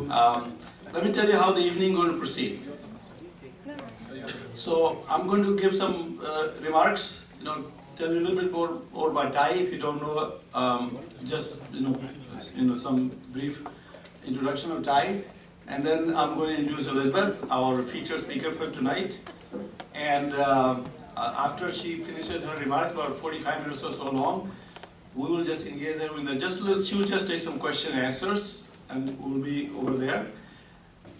Let me tell you how the evening is going to proceed. So I'm going to give some remarks, tell you a little bit more about TIE. If you don't know, just some brief introduction of TIE, and then I'm going to introduce Elizabeth, our featured speaker for tonight, and after she finishes her remarks, about 45 minutes or so long, we will just engage her with she will just take some question and answers, and we'll be over there.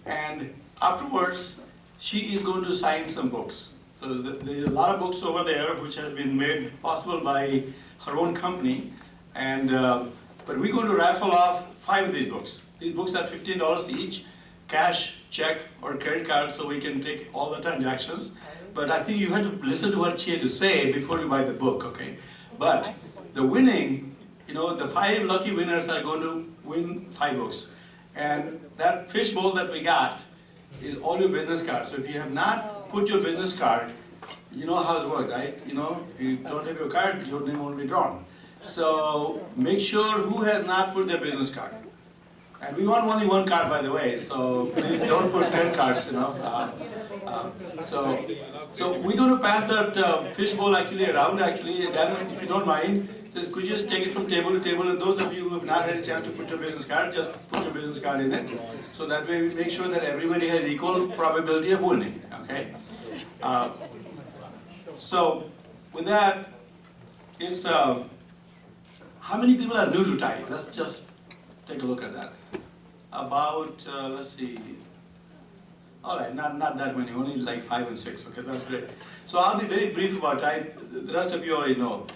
And afterwards, she is going to sign some books. So there's a lot of books over there which have been made possible by her own company. And but we're going to raffle off 5 of these books. These books are $15 each, cash, check, or credit card, so we can take all the transactions. But I think you have to listen to what she had to say before you buy the book, okay? But the winning, the 5 lucky winners are going to win 5 books. And that fishbowl that we got is all your business cards. So if you have not put your business card, you know how it works, right? If you don't have your card, your name won't be drawn. So make sure who has not put their business card. And we want only 1 card, by the way, so please don't put 10 cards, So we're going to pass that fishbowl around, Dan, if you don't mind. Could you just take it from table to table? And those of you who have not had a chance to put your business card, just put your business card in it. So that way we make sure that everybody has equal probability of winning, okay? So with that, how many people are new to TIE? Let's just take a look at that. About, let's see. All right, not that many, only like 5 and 6. Okay, that's great. So I'll be very brief about TIE. The rest of you already know.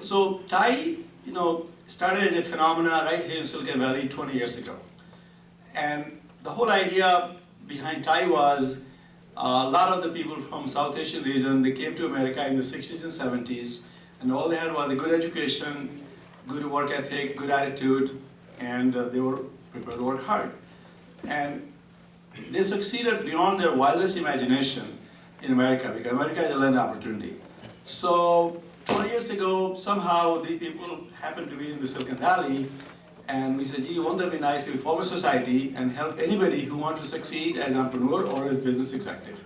So TIE, started as a phenomena right here in Silicon Valley 20 years ago. And the whole idea behind TIE was a lot of the people from South Asian region, they came to America in the 60s and 70s, and all they had was a good education, good work ethic, good attitude, and they were prepared to work hard. And they succeeded beyond their wildest imagination in America, because America is a land opportunity. So 20 years ago, somehow these people happened to be in the Silicon Valley, and we said, gee, won't that be nice if we form a society and help anybody who wants to succeed as an entrepreneur or as business executive.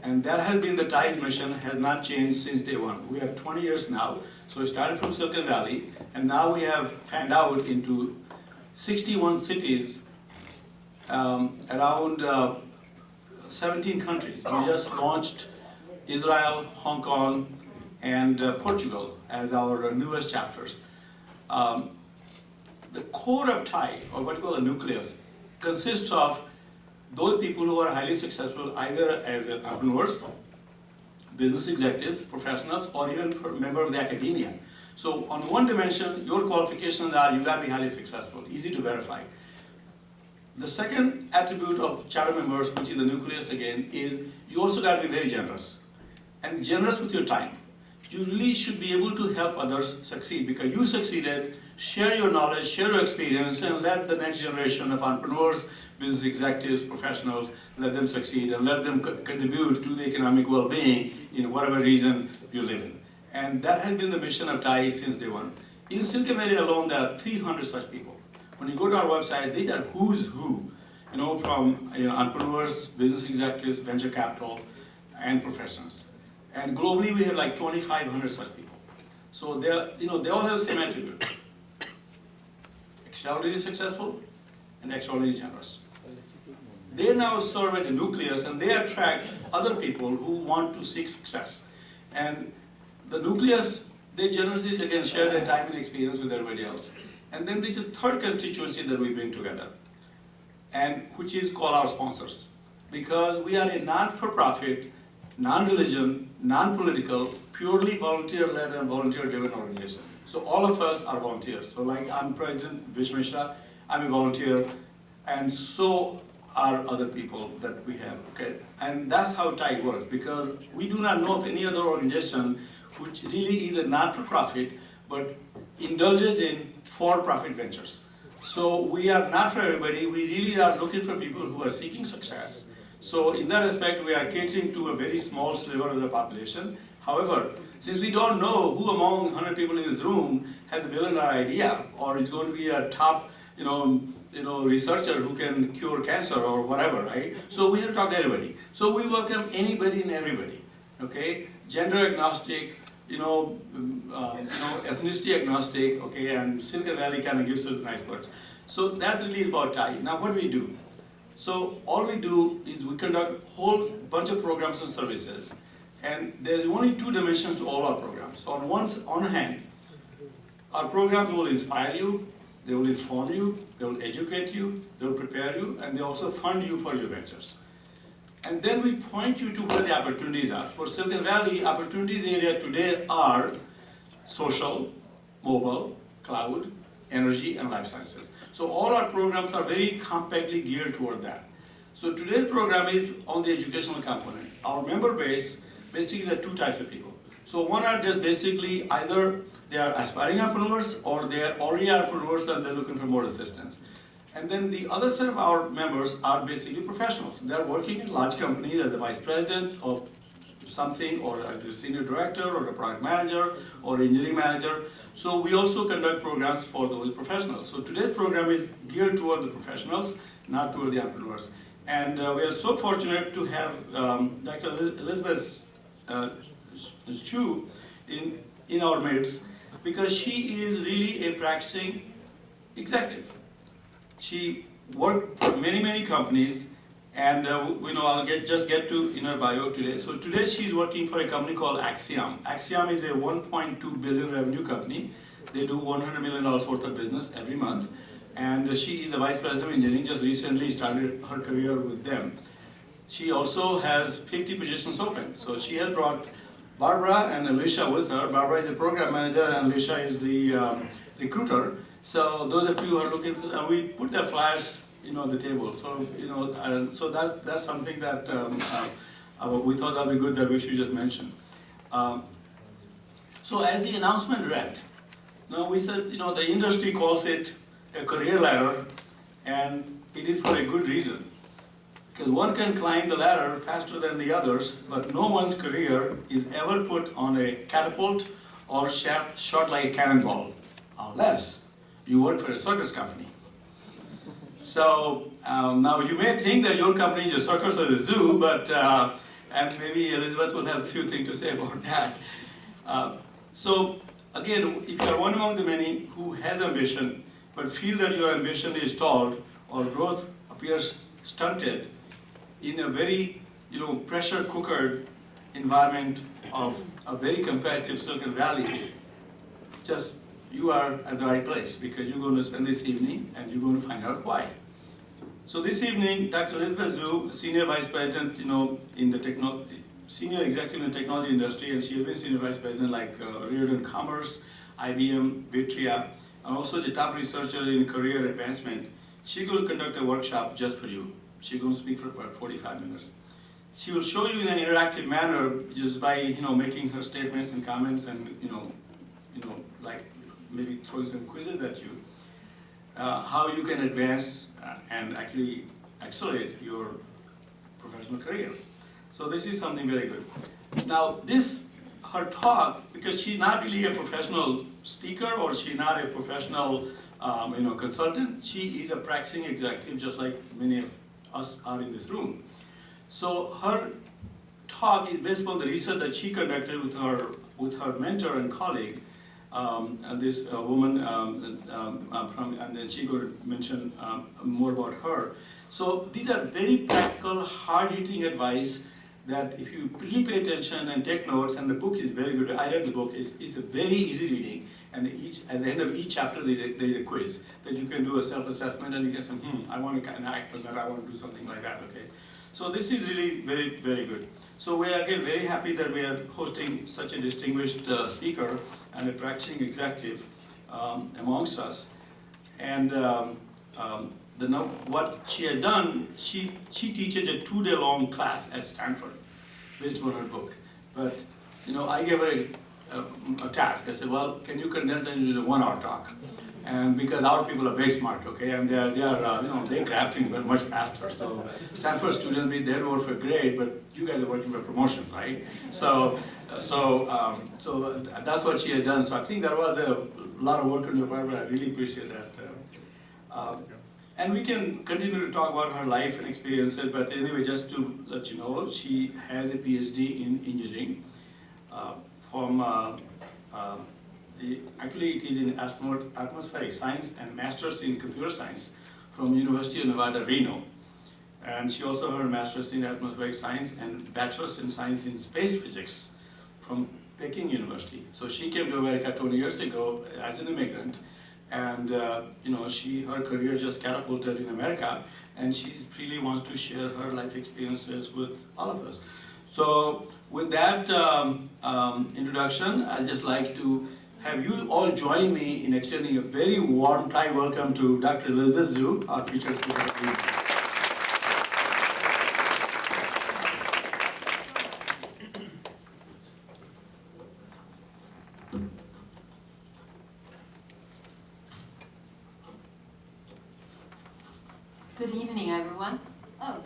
And that has been the TIE's mission, has not changed since day one. We have 20 years now, so we started from Silicon Valley, and now we have fanned out into 61 cities around 17 countries. We just launched Israel, Hong Kong, and Portugal as our newest chapters. The core of TIE, or what we call the nucleus, consists of those people who are highly successful either as entrepreneurs, business executives, professionals, or even members of the academia. So on one dimension, your qualifications are you got to be highly successful, easy to verify. The second attribute of charter members, which is the nucleus again, is you also got to be very generous. And generous with your time. You really should be able to help others succeed, because you succeeded. Share your knowledge, share your experience, and let the next generation of entrepreneurs, business executives, professionals, let them succeed and let them contribute to the economic well-being in whatever region you live in. And that has been the mission of TIE since day one. In Silicon Valley alone, there are 300 such people. When you go to our website, these are who's who, from entrepreneurs, business executives, venture capital, and professionals. And globally, we have like 2,500 such people. So they all have the same attribute: extraordinarily successful and extraordinarily generous. They now serve as a nucleus, and they attract other people who want to seek success. And the nucleus, they generously again share their time and experience with everybody else. And then there's a third constituency that we bring together, and which is called our sponsors. Because we are a non-for-profit, non-religion, non-political, purely volunteer-led and volunteer-driven organization. So all of us are volunteers. So like I'm President Vish Mishra, I'm a volunteer, and so are other people that we have, okay? And that's how TIE works, because we do not know of any other organization which really is a not-for-profit, but indulges in for-profit ventures. So we are not for everybody, we really are looking for people who are seeking success. So in that respect, we are catering to a very small sliver of the population. However, since we don't know who among 100 people in this room has a $1 billion idea, or is going to be a top, researcher who can cure cancer or whatever, right? So we have to talk to everybody. So we welcome anybody and everybody, okay? Gender agnostic, ethnicity agnostic, okay? And Silicon Valley kind of gives us nice words. So that really is about TIE. Now what do we do? So all we do is we conduct a whole bunch of programs and services. And there are only two dimensions to all our programs. So on one hand, our programs will inspire you, they will inform you, they will educate you, they will prepare you, and they also fund you for your ventures. And then we point you to where the opportunities are. For Silicon Valley, opportunities area today are social, mobile, cloud, energy, and life sciences. So all our programs are very compactly geared toward that. So today's program is on the educational component. Our member base, basically there are two types of people. So one are just basically either they are aspiring entrepreneurs or they are already entrepreneurs and they're looking for more assistance. And then the other set of our members are basically professionals. They're working in large companies as a vice president of something, or as a senior director, or a product manager, or engineering manager. So we also conduct programs for those professionals. So today's program is geared toward the professionals, not toward the entrepreneurs. And we are so fortunate to have Dr. Elizabeth Chu in our midst, because she is really a practicing executive. She worked for many, many companies, and I'll just get to her bio today. So today she's working for a company called Axiom. Axiom is a 1.2 billion revenue company. They do $100 million worth of business every month. And she is the vice president of engineering, just recently started her career with them. She also has 50 positions open. So she has brought Barbara and Alicia with her. Barbara is the program manager and Alicia is the recruiter. So those of you who are looking, we put the flyers, on the table. So so that's something that we thought that'd be good that we should just mention. So as the announcement read, now we said the industry calls it a career ladder, and it is for a good reason. Because one can climb the ladder faster than the others, but no one's career is ever put on a catapult or shot like a cannonball, unless you work for a circus company. So now you may think that your company is a circus or a zoo, but and maybe Elizabeth will have a few things to say about that. So again, if you are one among the many who has ambition, but feel that your ambition is stalled or growth appears stunted in a very pressure cooker environment of a very competitive Silicon Valley, just you are at the right place, because you're going to spend this evening and you're going to find out why. So this evening, Dr. Elizabeth Zhu, Senior Vice President, in the Senior Executive in the technology industry, and she has been Senior Vice President like Reardon Commerce, IBM, Vitria, and also the top researcher in career advancement. She will conduct a workshop just for you. She's going to speak for about 45 minutes. She will show you in an interactive manner just by making her statements and comments and like maybe throwing some quizzes at you, how you can advance and actually accelerate your professional career. So this is something very good. Now her talk, because she's not really a professional speaker or she's not a professional consultant, she is a practicing executive just like many of us are in this room. So her talk is based upon the research that she conducted with her mentor and colleague, and this woman and then she going to mention more about her. So these are very practical, hard-hitting advice that if you really pay attention and take notes, and the book is very good. I read the book. It's a very easy reading, and at the end of each chapter there's a quiz that you can do a self-assessment, and you can say, I want to kind of act on that. I want to do something like that. Okay. So this is really very, very good. So we are again very happy that we are hosting such a distinguished speaker and a practicing executive amongst us. And what she has done, she teaches a 2-day-long class at Stanford based on her book. But I gave her a task. I said, well, can you condense that into a 1-hour talk? And because our people are very smart, okay, and they grab things much faster. So Stanford students, they work for grade, but you guys are working for promotion, right? So that's what she has done. So I think that was a lot of work on your part, but I really appreciate that. And we can continue to talk about her life and experiences, but anyway, just to let you know, she has a PhD in engineering from, actually it is in atmospheric science, and master's in computer science from University of Nevada, Reno. And she also had a master's in atmospheric science and bachelor's in science in space physics from Peking University. So she came to America 20 years ago as an immigrant, and her career just catapulted in America, and she really wants to share her life experiences with all of us. So with that introduction, I'd just like to have you all join me in extending a very warm Thai welcome to Dr. Elizabeth Zhu, our featured speaker. Good evening, everyone. Oh,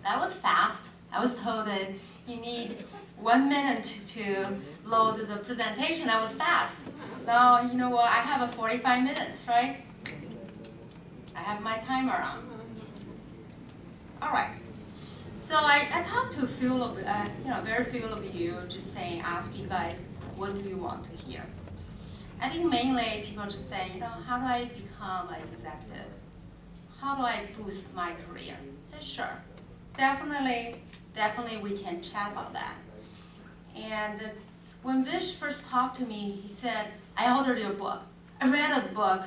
that was fast. I was told that you need 1 minute to load the presentation. That was fast. Now, you know what? I have a 45 minutes, right? I have my timer on. All right. So I talked to a few of, very few of you, just saying, ask you guys, what do you want to hear? I think mainly people just say, how do I become an executive? How do I boost my career? I said, sure. Definitely we can chat about that. And when Vish first talked to me, he said, I ordered your book. I read the book.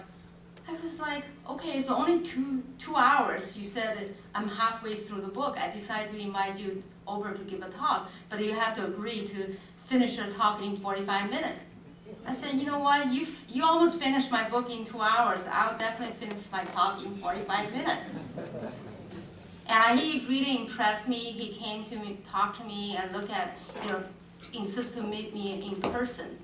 I was like, okay, it's only two hours. You said that I'm halfway through the book. I decided to invite you over to give a talk, but you have to agree to finish your talk in 45 minutes. I said, you know what, you almost finished my book in 2 hours. I'll definitely finish my talk in 45 minutes. And he really impressed me. He came to me, talked to me, and insist to meet me in person.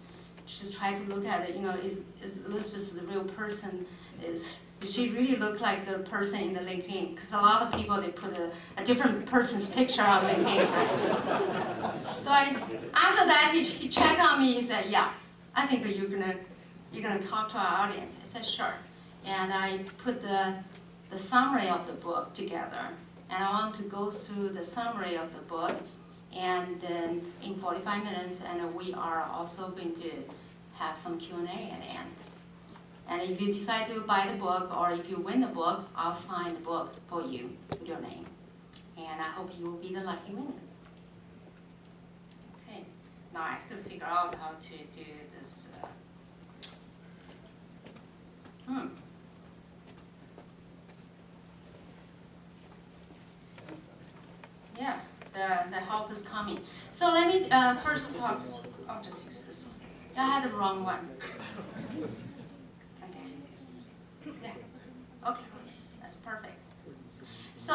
Just try to look at it, is Elizabeth the real person? Does she really look like the person in the LinkedIn? Because a lot of people, they put a different person's picture on LinkedIn. So after that, he checked on me. He said, yeah, I think that you're gonna talk to our audience. I said, sure. And I put the summary of the book together. And I want to go through the summary of the book, and then in 45 minutes, and we are also going to have some Q&A at the end. And if you decide to buy the book, or if you win the book, I'll sign the book for you with your name. And I hope you will be the lucky winner. Okay, now I have to figure out how to do this. Yeah, the help is coming. So let me first talk. I'll just use this one. I had the wrong one. Okay. Yeah. Okay. That's perfect. So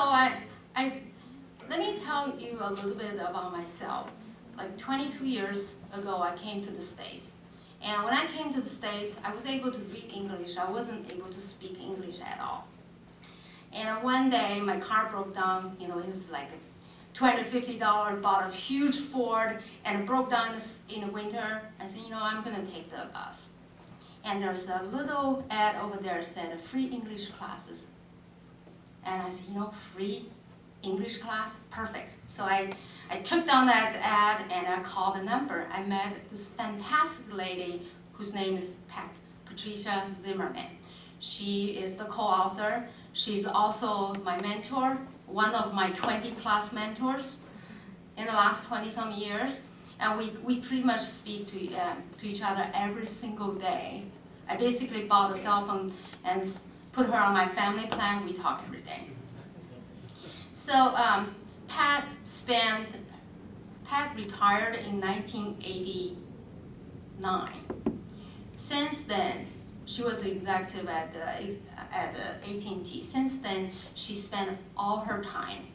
let me tell you a little bit about myself. Like 22 years ago, I came to the States. And when I came to the States, I was able to read English. I wasn't able to speak English at all. And one day, my car broke down. It was like $250, bought a huge Ford, and it broke down in the winter. I said, I'm gonna take the bus. And there's a little ad over there that said free English classes. And I said, free English class, perfect. So I took down that ad and I called the number. I met this fantastic lady whose name is Patricia Zimmerman. She is the co-author. She's also my mentor, one of my 20+ mentors in the last 20-some years. And we pretty much speak to each other every single day. I basically bought a cell phone and put her on my family plan. We talk every day. So Pat retired in 1989. Since then, she was an executive at AT&T. Since then, she spent all her time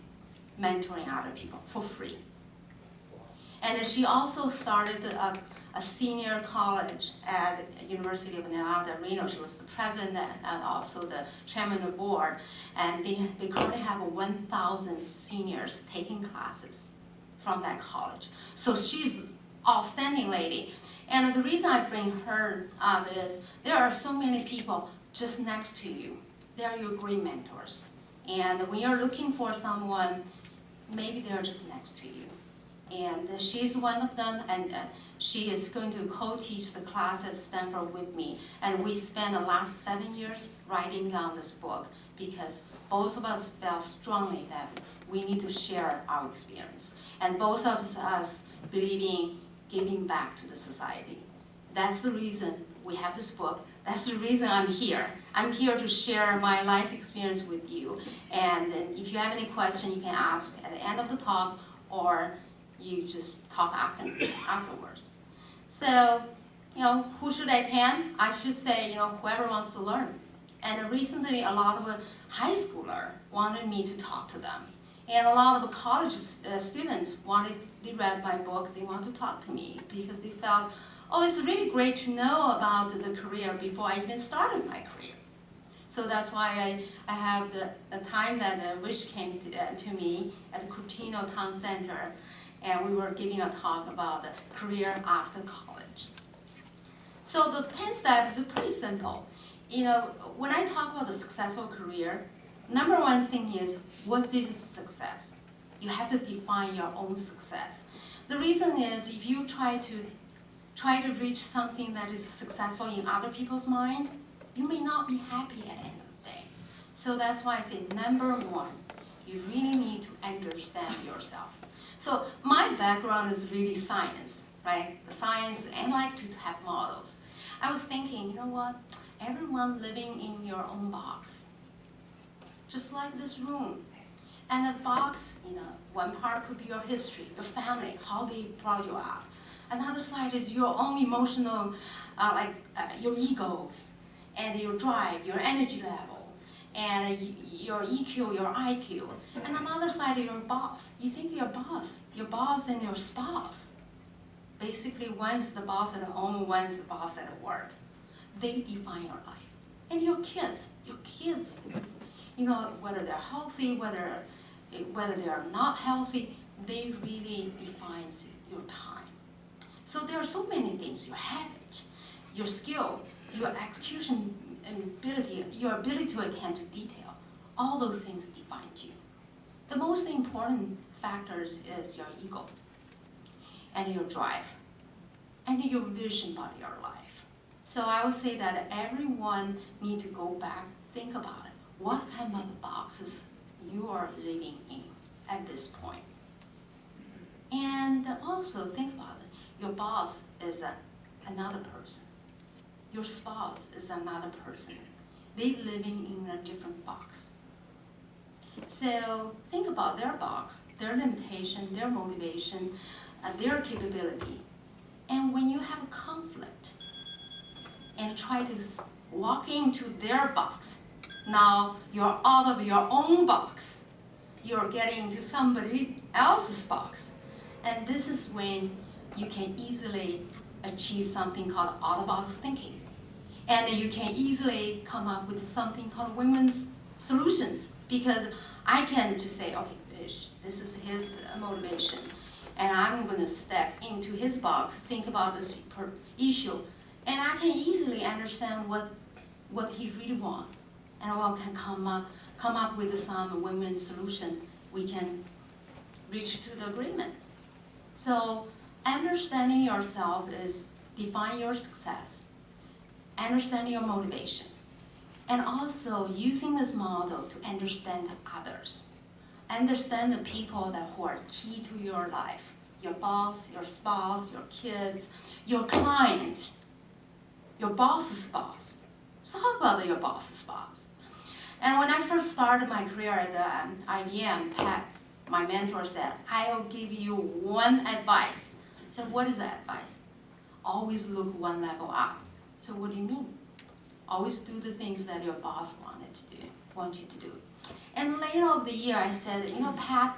mentoring other people for free. And then she also started a senior college at University of Nevada, Reno. She was the president and also the chairman of the board. And they currently have 1,000 seniors taking classes from that college. So she's an outstanding lady. And the reason I bring her up is there are so many people just next to you they're your great mentors. And when you're looking for someone, maybe they're just next to you. And she's one of them, and she is going to co-teach the class at Stanford with me. And we spent the last 7 years writing down this book because both of us felt strongly that we need to share our experience. And both of us believe in giving back to the society. That's the reason we have this book. That's the reason I'm here. I'm here to share my life experience with you. And if you have any question, you can ask at the end of the talk, or you just talk afterwards. So, who should attend? I should say, whoever wants to learn. And recently, a lot of high schooler wanted me to talk to them. And a lot of college students they read my book, they want to talk to me because they felt, oh, it's really great to know about the career before I even started my career. So that's why I have the time that Wish came to me at the Cupertino Town Center, and we were giving a talk about the career after college. So the 10 steps is pretty simple. When I talk about the successful career, number one thing is, what is success? You have to define your own success. The reason is, if you try to reach something that is successful in other people's mind, you may not be happy at the end of the day. So that's why I say, number one, you really need to understand yourself. So my background is really science, right? The science, and I like to have models. I was thinking, you know what? Everyone living in your own box, just like this room. And the box, one part could be your history, your family, how they brought you up. Another side is your own emotional, your egos, and your drive, your energy level, and your EQ, your IQ. And another side is your boss. You think your boss and your spouse. Basically, one's the boss at home, one's the boss at work. They define your life. And your kids, whether they're healthy, whether they are not healthy, they really define your time. So there are so many things: your habit, your skill, your execution ability, your ability to attend to detail. All those things define you. The most important factors is your ego and your drive and your vision about your life. So I would say that everyone needs to go back, think about it. What kind of boxes you are living in at this point? And also think about it. Your boss is another person. Your spouse is another person. They're living in a different box. So think about their box, their limitation, their motivation, their capability. And when you have a conflict and try to walk into their box, now you're out of your own box. You're getting into somebody else's box. And this is when you can easily achieve something called out-of-box thinking. And you can easily come up with something called women's solutions, because I can just say, okay, this is his motivation, and I'm going to step into his box, think about this issue, and I can easily understand what he really wants, and I can come up with some win-win solution. We can reach to the agreement. So understanding yourself is define your success, understand your motivation, and also using this model to understand others. Understand the people who are key to your life, your boss, your spouse, your kids, your client, your boss's boss. So talk about your boss's boss. And when I first started my career at IBM, Pat, my mentor, said, I will give you one advice. I said, what is that advice? Always look one level up. So what do you mean? Always do the things that your boss want you to do. And later of the year, I said, Pat,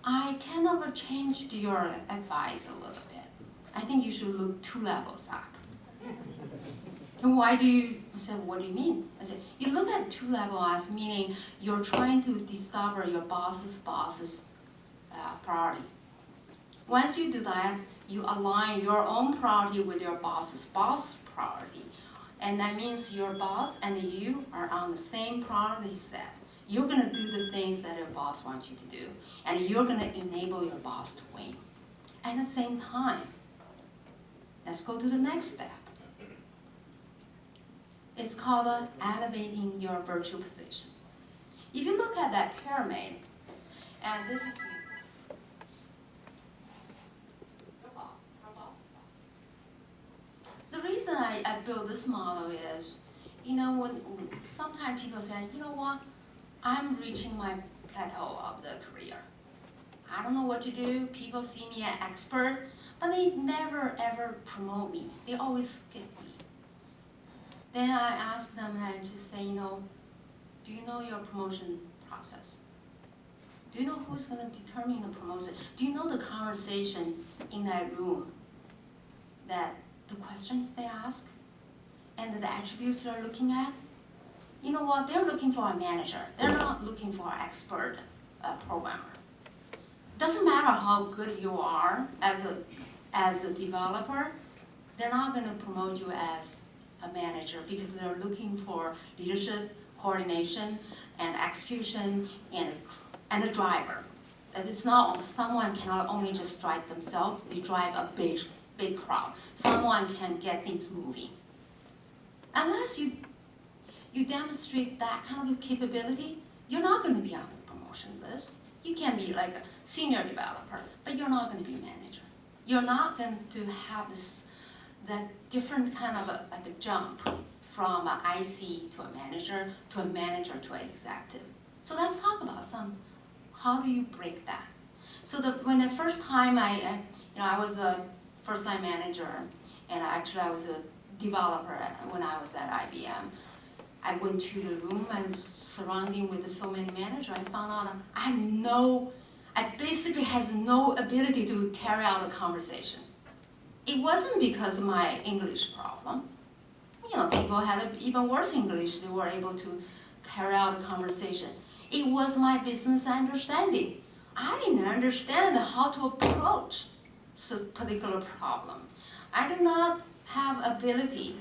I kind of changed your advice a little bit. I think you should look 2 levels up. And why do you? I said, what do you mean? I said, you look at 2 levels, meaning you're trying to discover your boss's priority. Once you do that, you align your own priority with your boss's priority. And that means your boss and you are on the same priority set. You're gonna do the things that your boss wants you to do, and you're gonna enable your boss to win. At the same time, let's go to the next step. It's called elevating your virtual position. If you look at that pyramid, and this is your boss, our boss's boss. The reason I built this model is, when sometimes people say, you know what, I'm reaching my plateau of the career. I don't know what to do. People see me as expert, but they never ever promote me. They always skip me. Then I ask them to say, do you know your promotion process? Do you know who's going to determine the promotion? Do you know the conversation in that room, that the questions they ask and the attributes they're looking at? You know what? They're looking for a manager. They're not looking for an expert programmer. Doesn't matter how good you are as a developer, they're not going to promote you as a manager because they're looking for leadership, coordination, and execution, and a driver. That it's not someone cannot only just drive themselves; they drive a big crowd. Someone can get things moving. Unless you demonstrate that kind of capability, you're not going to be on the promotion list. You can be like a senior developer, but you're not going to be a manager. You're not going to have that different kind of like a jump from an IC to a manager to an executive. So let's talk about how do you break that? So when the first time I was a first-line manager, and actually I was a developer when I was at IBM. I went to the room, I was surrounding with so many managers, I found out I basically has no ability to carry out a conversation. It wasn't because of my English problem. People had even worse English, they were able to carry out a conversation. It was my business understanding. I didn't understand how to approach a particular problem. I did not have ability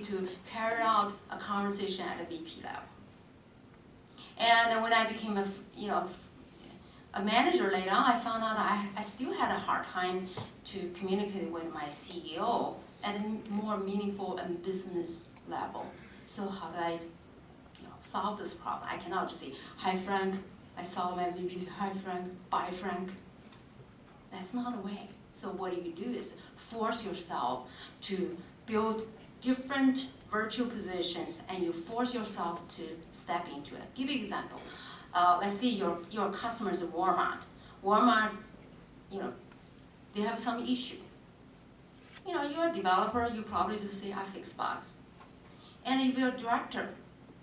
to carry out a conversation at a VP level. And when I became a manager later on, I found out I still had a hard time to communicate with my CEO at a more meaningful and business level. So how do I solve this problem? I cannot just say, hi Frank, I saw my VP say, hi Frank, bye Frank. That's not a way. So what you do is force yourself to build different virtual positions, and you force yourself to step into it. Give you an example. Let's say your customer is Walmart. Walmart, they have some issue. You're a developer, you probably just say, I fix bugs. And if you're a director,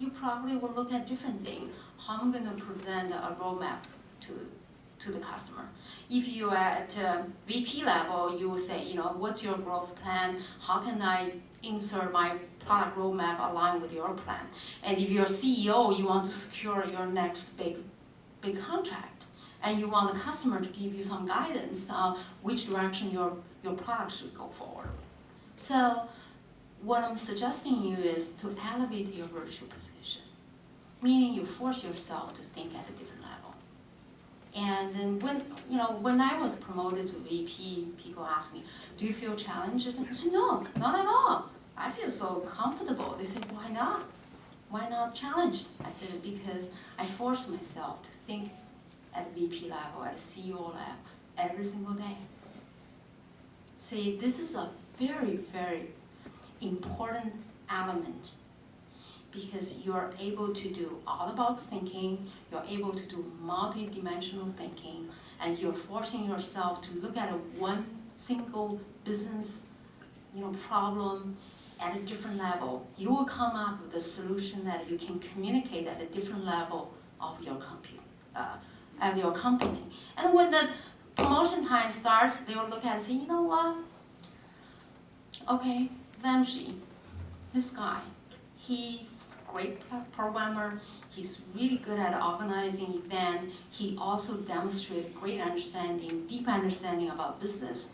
you probably will look at different things. How I'm going to present a roadmap to the customer. If you're at VP level, you will say, what's your growth plan? How can I insert my product roadmap aligned with your plan? And if you're CEO, you want to secure your next big contract. And you want the customer to give you some guidance on which direction your product should go forward. So what I'm suggesting you is to elevate your virtual position, meaning you force yourself to think at a different level. And then when I was promoted to VP, people asked me, do you feel challenged? I said, no, not at all. I feel so comfortable. They said, why not? Why not challenged? I said, because I force myself to think at a VP level, at a CEO level, every single day. See, this is a very, very important element because you're able to do out-of-the-box thinking, you're able to do multi-dimensional thinking, and you're forcing yourself to look at one single business problem at a different level. You will come up with a solution that you can communicate at a different level of your company. And when the promotion time starts, they will look at it and say, you know what? Okay, Vamshi, this guy, he's a great programmer. He's really good at organizing events. He also demonstrated great understanding, deep understanding about business.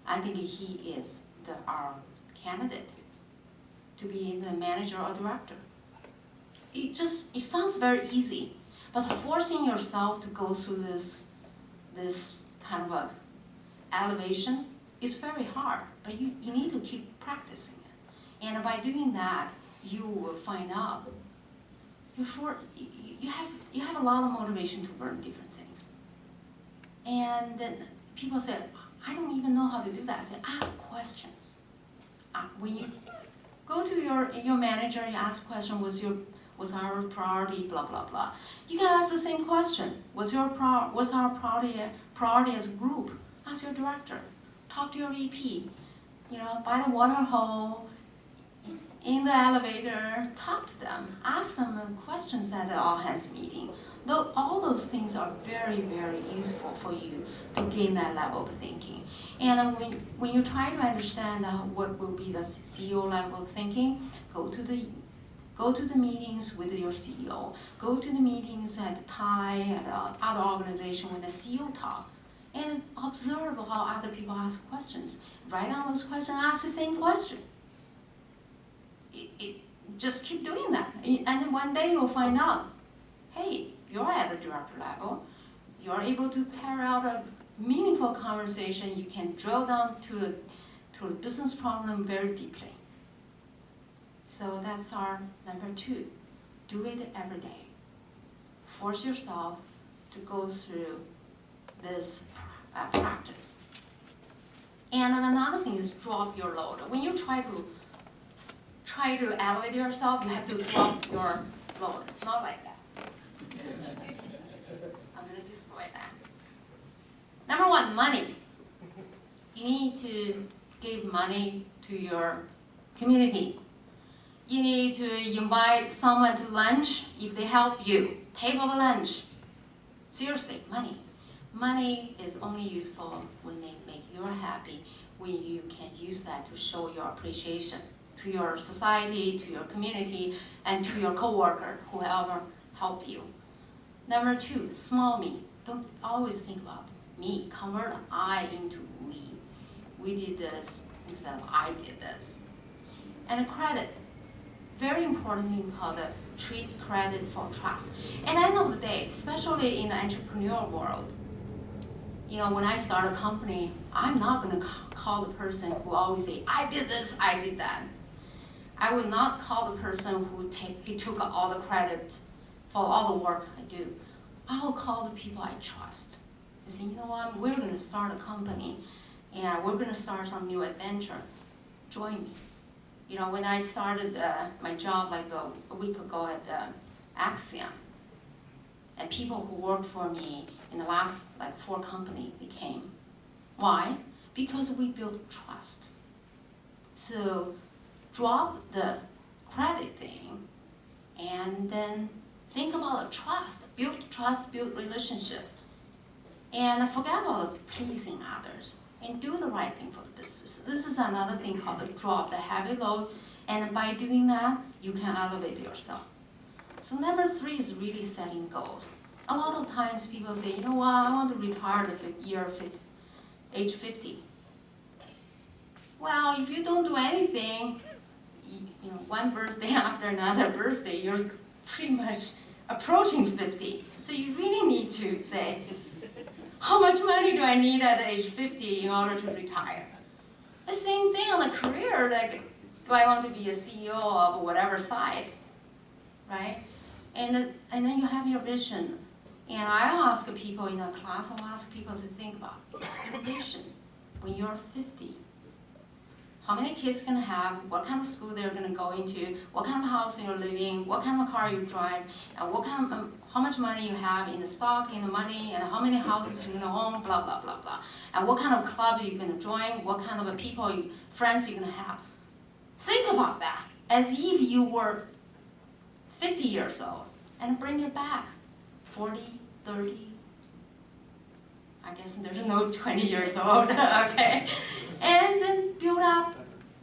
I think he is our candidate. to be the manager or director. It sounds very easy, but forcing yourself to go through this kind of a elevation is very hard, but you need to keep practicing it. And by doing that, you will find out you have a lot of motivation to learn different things. And then people say, I don't even know how to do that. I say, ask questions. When you go to your manager, you ask question, what's our priority, blah, blah, blah. You can ask the same question. What's our priority as a group? Ask your director. Talk to your VP. By the water hole, in the elevator, talk to them. Ask them questions at the all-hands meeting. All those things are very, very useful for you to gain that level of thinking. And when you try to understand what will be the CEO level of thinking, go to the meetings with your CEO. Go to the meetings at TIE, at other organization when the CEO talk. And observe how other people ask questions. Write down those questions, ask the same question. Just keep doing that. And then one day you'll find out, hey, you're at the director level. You're able to carry out a meaningful conversation. You can drill down to a business problem very deeply. So that's our number 2. Do it every day. Force yourself to go through this practice. And another thing is drop your load. When you try to elevate yourself, you have to drop your load. It's not like that. I'm going to destroy that. Number 1, money. You need to give money to your community. You need to invite someone to lunch if they help you. Pay for the lunch. Seriously, money. Money is only useful when they make you happy, when you can use that to show your appreciation to your society, to your community, and to your coworker, whoever help you. Number 2, small me. Don't always think about me. Convert I into we. We did this instead of I did this. And credit. Very important thing called treat credit for trust. At the end of the day, especially in the entrepreneurial world, when I start a company, I'm not going to call the person who always say, I did this, I did that. I will not call the person who took all the credit for all the work I do. I will call the people I trust. I say, you know what, we're going to start a company, and we're going to start some new adventure. Join me. When I started my job like a week ago at Axiom, and people who worked for me in the last 4 companies, they came. Why? Because we built trust. So drop the credit thing and then think about trust. Build trust, build relationship. And forget about pleasing others and do the right thing for the business. This is another thing called the drop the heavy load. And by doing that, you can elevate yourself. So number 3 is really setting goals. A lot of times people say, you know what, I want to retire at age 50. Well, if you don't do anything, one birthday after another birthday, you're pretty much approaching 50. So you really need to say, how much money do I need at age 50 in order to retire? The same thing on a career, do I want to be a CEO of whatever size, right? And then you have your vision. And I ask people in a class, I'll ask people to think about your vision when you're 50. How many kids you're going to have, what kind of school they're going to go into, what kind of house you're living, what kind of car you drive, and how much money you have in the stock, in the money, and how many houses you're going to own, blah, blah, blah, blah. And what kind of club you're going to join, what kind of friends you're going to have. Think about that as if you were 50 years old and bring it back. 40, 30, I guess there's no 20 years old, okay? And then build up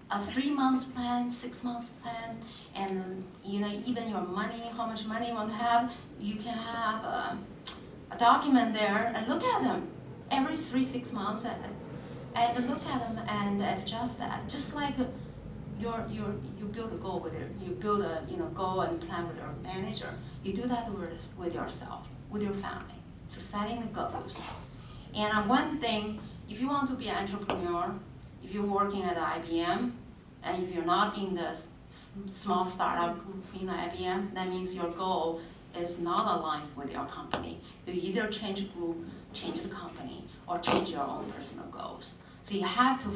a 3-month plan, 6-month plan, and even your money, how much money you want to have, you can have a document there and look at them every 3-6 months and look at them and adjust that. Just like you build a goal with it. You build a goal and plan with your manager. You do that with yourself, with your family. So setting the goals. And one thing, if you want to be an entrepreneur, if you're working at IBM, and if you're not in the small startup group in IBM, that means your goal is not aligned with your company. You either change group, change the company, or change your own personal goals. So you have to,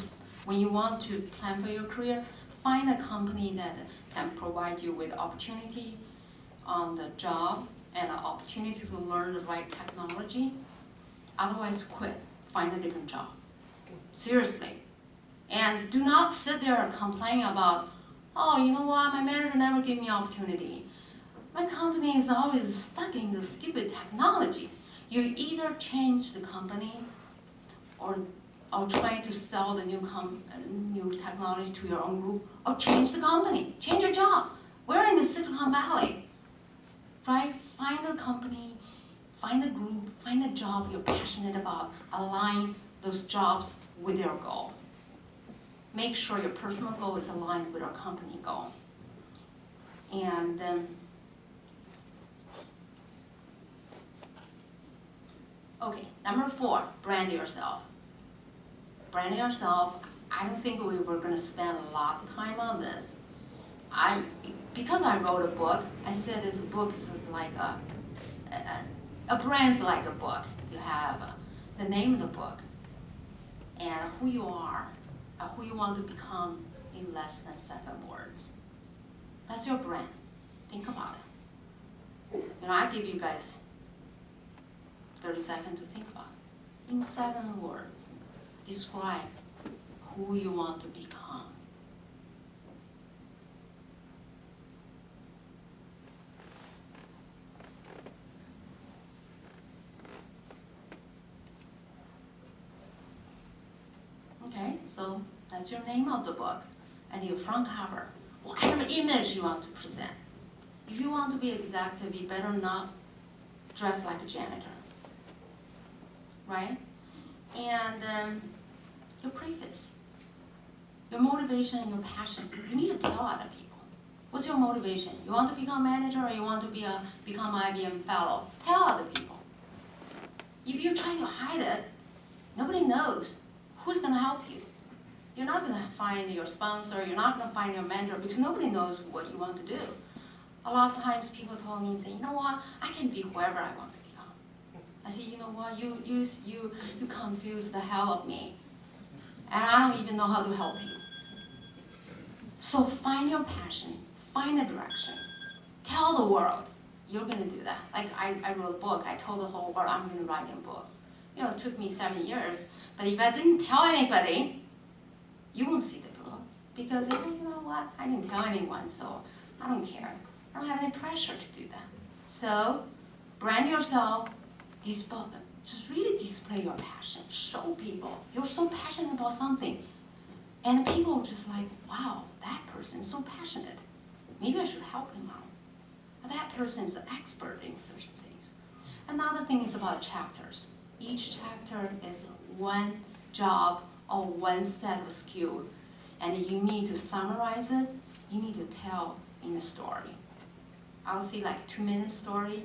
when you want to plan for your career, find a company that can provide you with opportunity on the job and an opportunity to learn the right technology. Otherwise, quit. Find a different job. Seriously. And do not sit there and complain about, oh, you know what, my manager never gave me opportunity. My company is always stuck in the stupid technology. You either change the company or try to sell the new technology to your own group, or change the company, change your job. We're in the Silicon Valley, right? Find a company, find a group, find a job you're passionate about, align those jobs with your goal. Make sure your personal goal is aligned with your company goal. And okay, number 4, brand yourself. Brand yourself, I don't think we were going to spend a lot of time on this. Because I wrote a book, I said this book is like a brand's like a book. You have the name of the book and who you are, and who you want to become in less than 7 words. That's your brand. Think about it. I give you guys 30 seconds to think about it. In 7 words, describe who you want to become. Okay, so that's your name of the book and your front cover. What kind of image you want to present? If you want to be executive, you better not dress like a janitor, right? And your preface, your motivation and your passion. You need to tell other people. What's your motivation? You want to become a manager, or you want to become an IBM fellow? Tell other people. If you try to hide it, nobody knows. Who's going to help you? You're not going to find your sponsor, you're not going to find your mentor, because nobody knows what you want to do. A lot of times people told me and say, you know what, I can be whoever I want to become. I say, you know what, you confuse the hell of me, and I don't even know how to help you. So find your passion, find a direction, tell the world you're going to do that. Like I wrote a book, I told the whole world I'm going to write a book. It took me 7 years, but if I didn't tell anybody, you won't see the book, because you know what, I didn't tell anyone, so I don't care. I don't have any pressure to do that. So brand yourself, just really display your passion, show people you're so passionate about something, and people are just like, wow, that person's so passionate. Maybe I should help him out. That person is an expert in certain things. Another thing is about chapters. Each chapter is one job or one set of skills, and you need to summarize it. You need to tell in the story. I'll see like 2-minute story.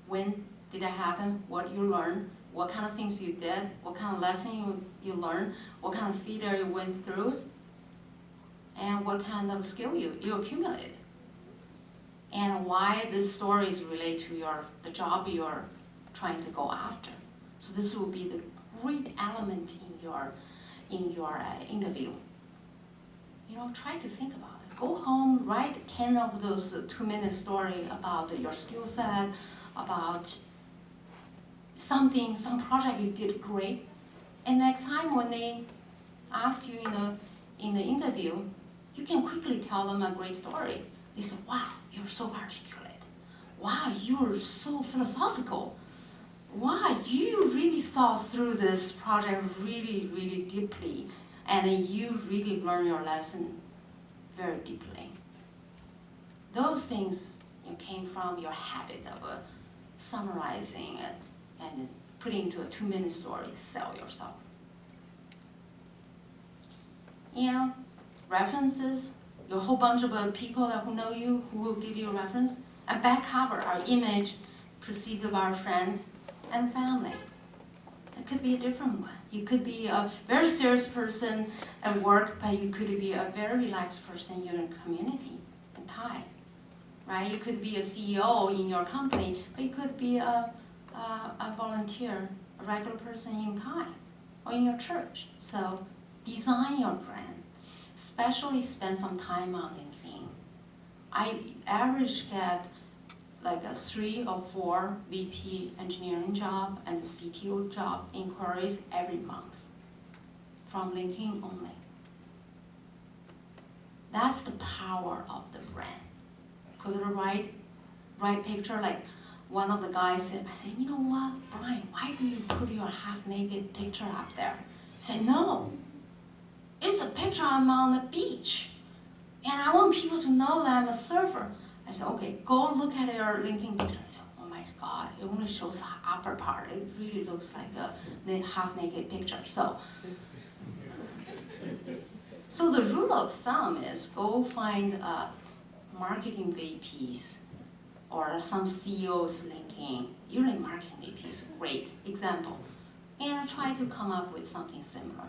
When did it happen? What you learned? What kind of things you did? What kind of lesson you learned? What kind of failure you went through? And what kind of skill you accumulated? And why this story is related to the job you're trying to go after. So this will be the great element in your interview. Try to think about it. Go home, write 10 of those 2-minute stories about your skill set, about some project you did great. And next time when they ask you in the interview, you can quickly tell them a great story. They say, wow, you're so articulate. Wow, you're so philosophical. Wow, you really thought through this project really, really deeply, and you really learned your lesson very deeply. Those things came from your habit of summarizing it and putting into a 2-minute story to sell yourself. references, your whole bunch of people who know you, who will give you a reference. And back cover, our image preceded by our friends and family. It could be a different one. You could be a very serious person at work, but you could be a very relaxed person in your community, in Thai, right? You could be a CEO in your company, but you could be a volunteer, a regular person in Thai, or in your church. So design your brand, especially spend some time on LinkedIn. I average get like a 3 or 4 VP engineering job and CTO job inquiries every month from LinkedIn only. That's the power of the brand. Put the right picture, like one of the guys said, I said, you know what, Brian, why do you put your half-naked picture up there? He said, no, it's a picture I'm on the beach, and I want people to know that I'm a surfer. I said, okay, go look at your LinkedIn picture. I said, oh my God, it only shows the upper part. It really looks like a half-naked picture. So the rule of thumb is go find marketing VPs or some CEOs LinkedIn. Usually marketing VP is a great example. And try to come up with something similar.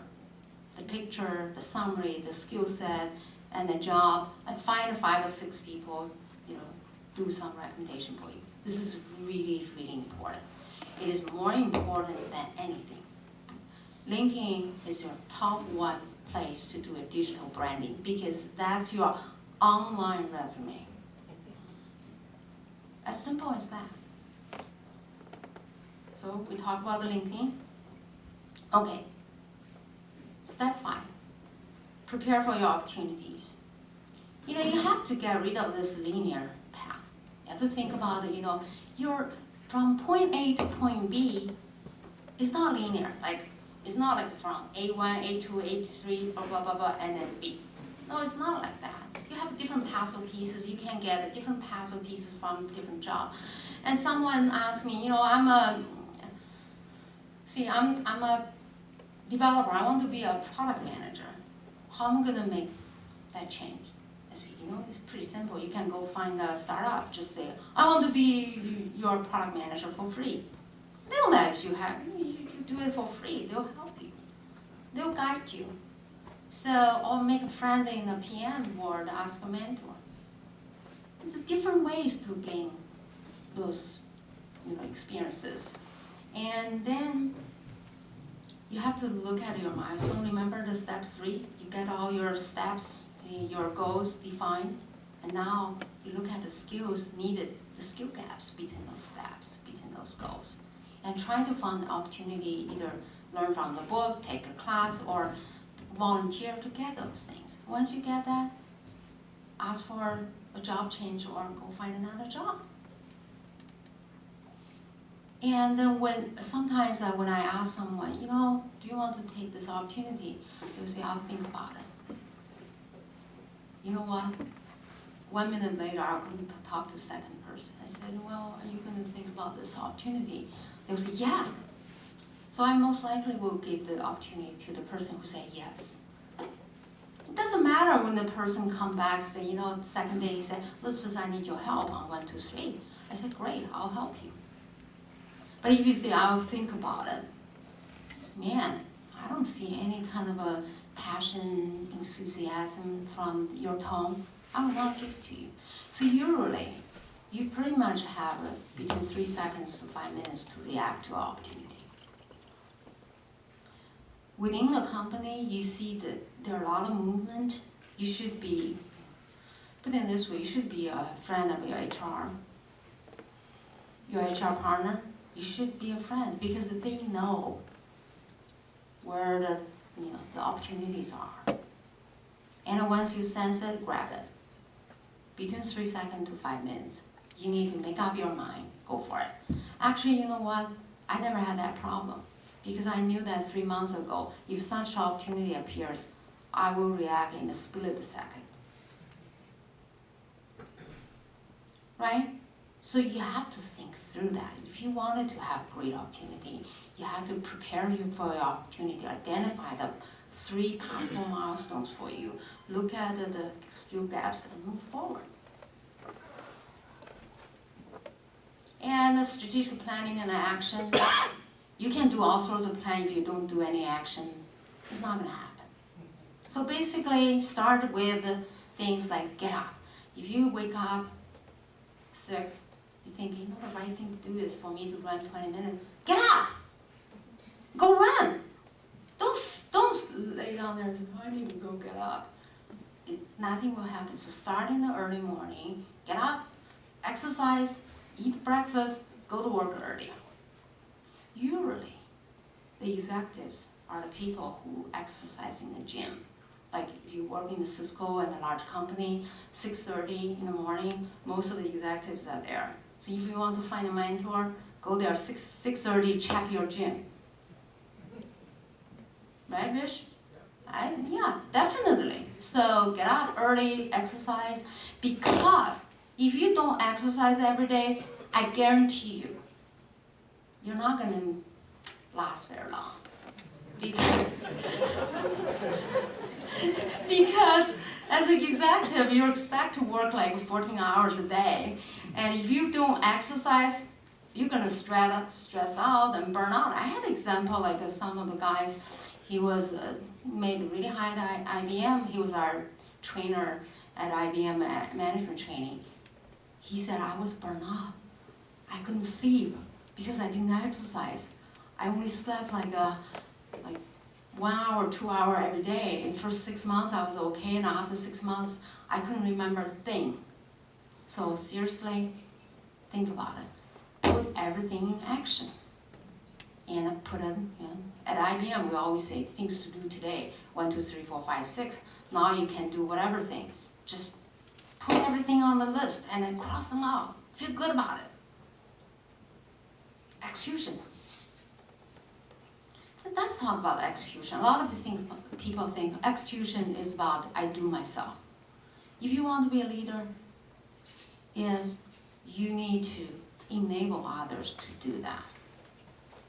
The picture, the summary, the skill set, and the job, and find 5 or 6 people, do some recommendation for you. This is really, really important. It is more important than anything. LinkedIn is your top 1 place to do a digital branding because that's your online resume. As simple as that. So we talked about the LinkedIn. Okay. Step 5, prepare for your opportunities. You have to get rid of this linear path. You have to think about it, you're from point A to point B, it's not linear. It's not like from A1, A2, A3, blah, blah, blah, blah, and then B. No, it's not like that. You have different puzzle pieces. You can get different puzzle pieces from different jobs. And someone asked me, I'm a developer. I want to be a product manager. How am I going to make that change? I said, it's pretty simple. You can go find a startup. Just say, I want to be your product manager for free. They'll let you do it for free. They'll help you. They'll guide you. So, or make a friend in the PM world, ask a mentor. There's different ways to gain those experiences. And then you have to look at your milestone. Remember the step 3? You get all your steps, your goals defined, and now you look at the skills needed, the skill gaps between those steps, between those goals. And try to find an opportunity, either learn from the book, take a class, or volunteer to get those things. Once you get that, ask for a job change or go find another job. And then sometimes when I ask someone, do you want to take this opportunity? They'll say, I'll think about it. You know what? 1 minute later, I'm going to talk to the second person. I said, well, are you going to think about this opportunity? They'll say, yeah. So I most likely will give the opportunity to the person who said yes. It doesn't matter when the person come back and say, the second day he said, Elizabeth, I need your help on 1, 2, 3. I said, great, I'll help you. But if you say, I'll think about it, man, I don't see any kind of a passion, enthusiasm from your tone. I will not give it to you. So usually, you pretty much have between 3 seconds to 5 minutes to react to an opportunity. Within the company, you see that there are a lot of movement. You should be, put it this way, you should be a friend of your HR partner. You should be a friend because they know where the opportunities are. And once you sense it, grab it. Between 3 seconds to 5 minutes, you need to make up your mind, go for it. Actually, you know what? I never had that problem because I knew that 3 months ago, if such opportunity appears, I will react in a split second. Right? So you have to think through that. If you wanted to have great opportunity, you have to prepare you for your opportunity, identify the 3 possible milestones for you. Look at the skill gaps and move forward. And the strategic planning and action, you can do all sorts of planning if you don't do any action. It's not gonna happen. So basically, start with things like get up. If you wake up 6, you think, you know, the right thing to do is for me to run 20 minutes. Get up! Go run! Don't lay down there and say, I need to go get up. Nothing will happen. So start in the early morning, get up, exercise, eat breakfast, go to work early. Usually, the executives are the people who exercise in the gym. Like if you work in the Cisco and a large company, 6:30 in the morning, most of the executives are there. So if you want to find a mentor, go there 6:30, check your gym. Right, Vish? Yeah, definitely. So get up early, exercise, because if you don't exercise every day, I guarantee you, you're not gonna last very long. Because as an executive, you expect to work like 14 hours a day, and if you don't exercise, you're gonna stress out and burn out. I had an example like some of the guys, he was made really high at IBM. He was our trainer at IBM management training. He said, I was burned out. I couldn't sleep because I didn't exercise. I only slept like 1 hour, 2 hours every day. In the first 6 months, I was okay, and after 6 months, I couldn't remember a thing. So seriously, think about it. Put everything in action. And put it, at IBM, we always say things to do today, 1, 2, 3, 4, 5, 6. Now you can do whatever thing. Just put everything on the list and then cross them out. Feel good about it. Execution. Let's talk about execution. A lot of people think execution is about I do myself. If you want to be a leader, you need to enable others to do that.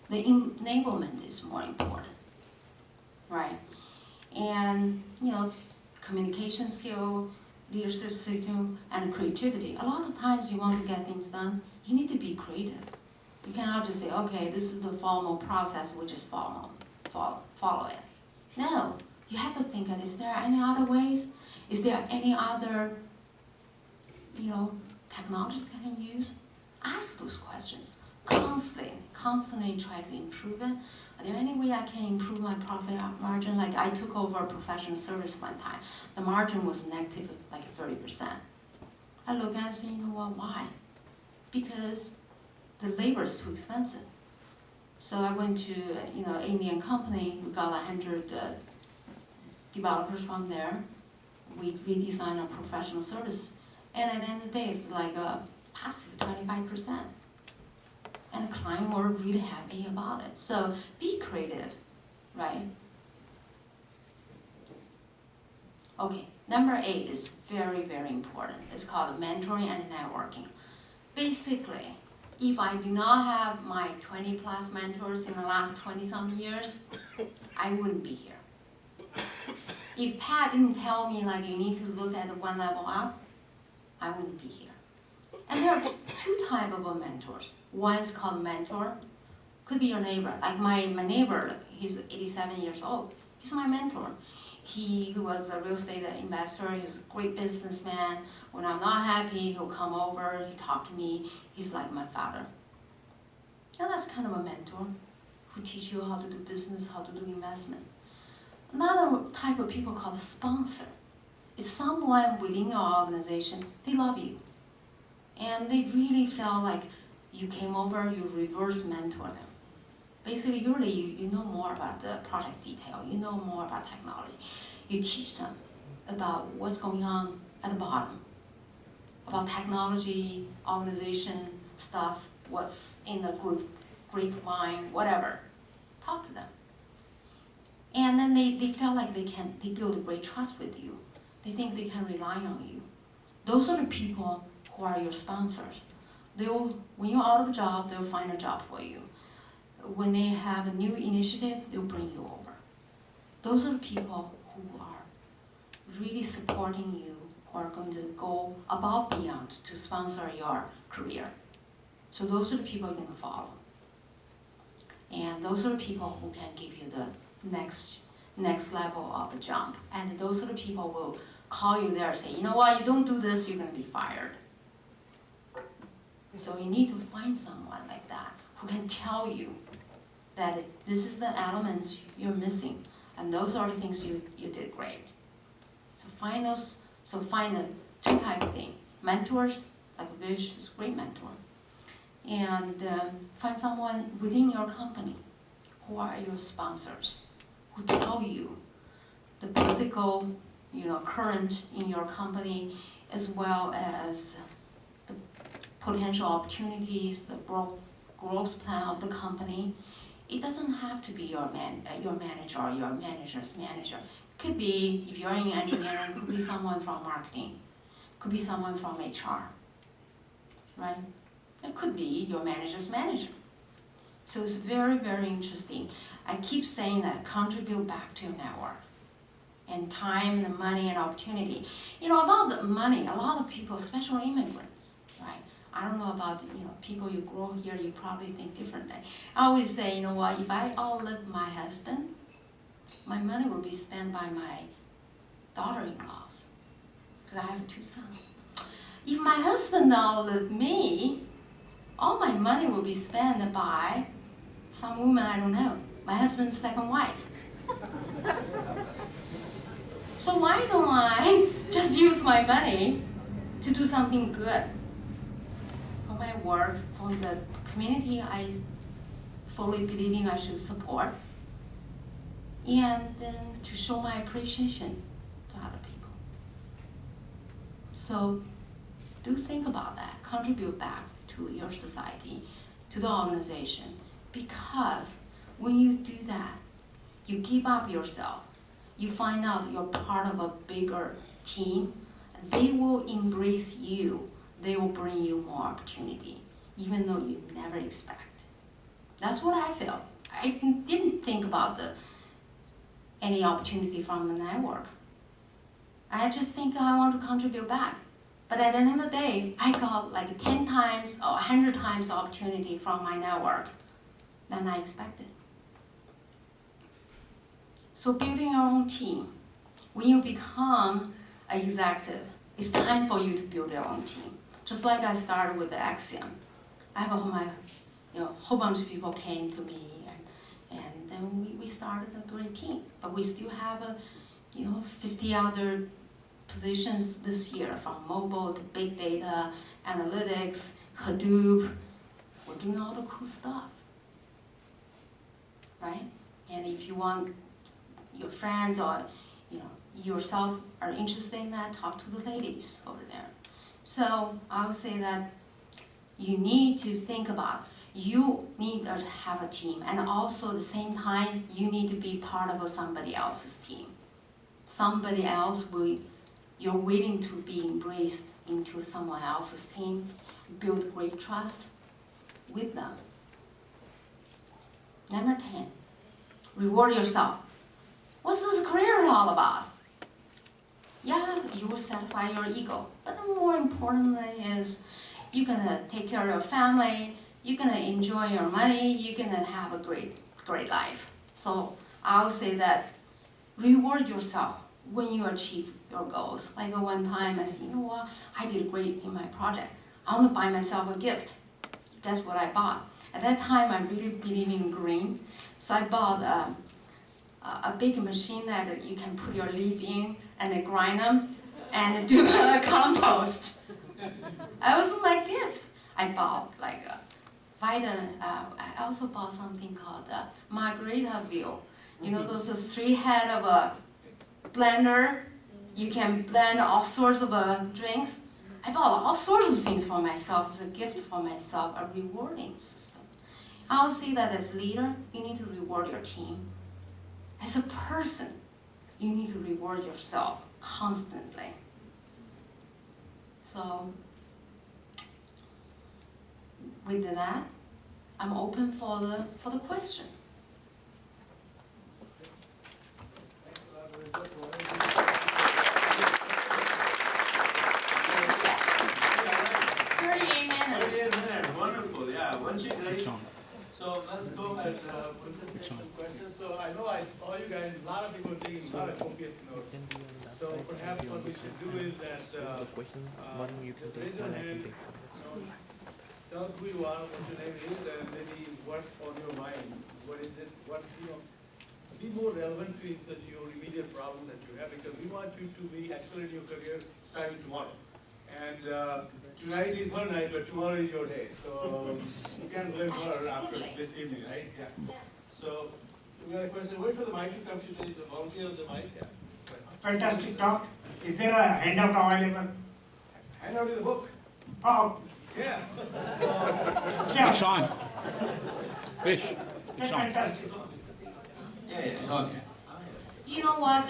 The enablement is more important, right? And communication skill, leadership skill, and creativity. A lot of times you want to get things done, you need to be creative. You cannot just say, okay, this is the formal process, we just follow it. No, you have to think, is there any other ways? Is there any other, technology can use? Ask those questions. Constantly try to improve it. Are there any way I can improve my profit margin? Like I took over professional service one time. The margin was negative, like 30%. I look at it and say, why? Because the labor is too expensive. So I went to, Indian company. We got 100 developers from there. We redesigned our professional service. And at the end of the day, it's like a passive 25%. And the client were really happy about it. So be creative, right? Okay, number 8 is very, very important. It's called mentoring and networking. Basically, if I do not have my 20 plus mentors in the last 20-some years, I wouldn't be here. If Pat didn't tell me you need to look at the one level up, I wouldn't be here. And there are 2 types of mentors. One is called mentor, could be your neighbor. Like my neighbor, he's 87 years old. He's my mentor. He was a real estate investor. He was a great businessman. When I'm not happy, he'll come over, he talk to me. He's like my father. And that's kind of a mentor who teach you how to do business, how to do investment. Another type of people called a sponsor. It's someone within your organization, they love you. And they really felt like you came over, you reverse mentor them. Basically, usually you know more about the product detail, you know more about technology. You teach them about what's going on at the bottom, about technology, organization stuff, what's in the group, grapevine, whatever. Talk to them. And then they felt like they build a great trust with you. They think they can rely on you. Those are the people who are your sponsors. When you're out of a job, they'll find a job for you. When they have a new initiative, they'll bring you over. Those are the people who are really supporting you, who are going to go above beyond to sponsor your career. So those are the people you're going to follow. And those are the people who can give you the next level of a jump. And those are the people who will call you there and say, you know what, you don't do this, you're going to be fired. So you need to find someone like that who can tell you that this is the elements you're missing, and those are the things you did great. So find those. So find the two type of thing: mentors, like Vish is a great mentor, and find someone within your company who are your sponsors, who tell you the political, current in your company, as well as the potential opportunities, the growth plan of the company. It doesn't have to be your manager or your manager's manager. It could be, if you're in engineering, it could be someone from marketing, could be someone from HR, right? It could be your manager's manager. So it's very, very interesting. I keep saying that contribute back to your network. And time and money and opportunity. About the money, a lot of people, especially immigrants, right? I don't know about, people you grow here, you probably think differently. I always say, what, if I outlive my husband, my money will be spent by my daughter-in-laws, because I have 2 sons. If my husband outlived me, all my money will be spent by some woman I don't know, my husband's second wife. So why don't I just use my money to do something good for my work, for the community I fully believing I should support, and then to show my appreciation to other people. So do think about that. Contribute back to your society, to the organization, because when you do that, you give up yourself. You find out you're part of a bigger team. They will embrace you. They will bring you more opportunity, even though you never expect. That's what I felt. I didn't think about any opportunity from the network. I just think I want to contribute back. But at the end of the day, I got like 10 times or 100 times opportunity from my network than I expected. So building your own team. When you become an executive, it's time for you to build your own team. Just like I started with the Axiom. I have a whole bunch of people came to me, and then we started a great team. But we still have 50 other positions this year, from mobile to big data, analytics, Hadoop. We're doing all the cool stuff, right? And if you want your friends or yourself are interested in that, talk to the ladies over there. So I would say that you need to think about, you need to have a team, and also at the same time, you need to be part of somebody else's team. Somebody else you're willing to be embraced into someone else's team, build great trust with them. Number 10, reward yourself. What's this career all about? Yeah, you will satisfy your ego, but more importantly is you're gonna take care of your family, you're gonna enjoy your money, you're gonna have a great life. So I would say that reward yourself when you achieve your goals. Like one time I said, you know what, I did great in my project. I want to buy myself a gift. Guess what I bought? At that time, I really believe in green, so I bought a big machine that you can put your leaf in and then grind them and do a compost. That was my gift. I bought like a vitamin. I also bought something called Margaritaville. Those 3 head of a blender. You can blend all sorts of drinks. I bought all sorts of things for myself as a gift for myself, a rewarding system. I will say that as a leader, you need to reward your team. As a person, you need to reward yourself constantly. So with that, I'm open for the question. go and take some questions. So I know I saw you guys, a lot of people taking a lot of copious notes. So perhaps what we should do is that just raise your hand, tell us who you are, what your name is, and maybe what's on your mind. What is it? What be more relevant to your immediate problems that you have, because we want you to be excellent in your career starting tomorrow. And tonight is one night, but tomorrow is your day. So you can't blame her after this evening, right? Yeah. So we got a question. Wait for the mic to come to the volunteer of the mic. Yeah. Fantastic talk. Is there a handout available? Handout in the book. Oh, Yeah. yeah. It's on. Fish, it's on. Fantastic. Yeah, it's on. Yeah. You know what,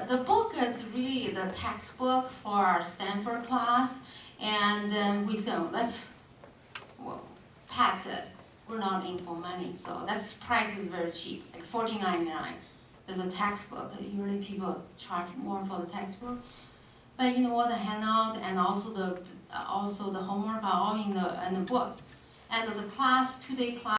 the book is really the textbook for our Stanford class, and we said, let's pass it. We're not in for money, so that's price is very cheap, like $49.99. There's a textbook. Usually people charge more for the textbook, but you know what, the handout and also the homework are all in the book. And the class, 2-day class.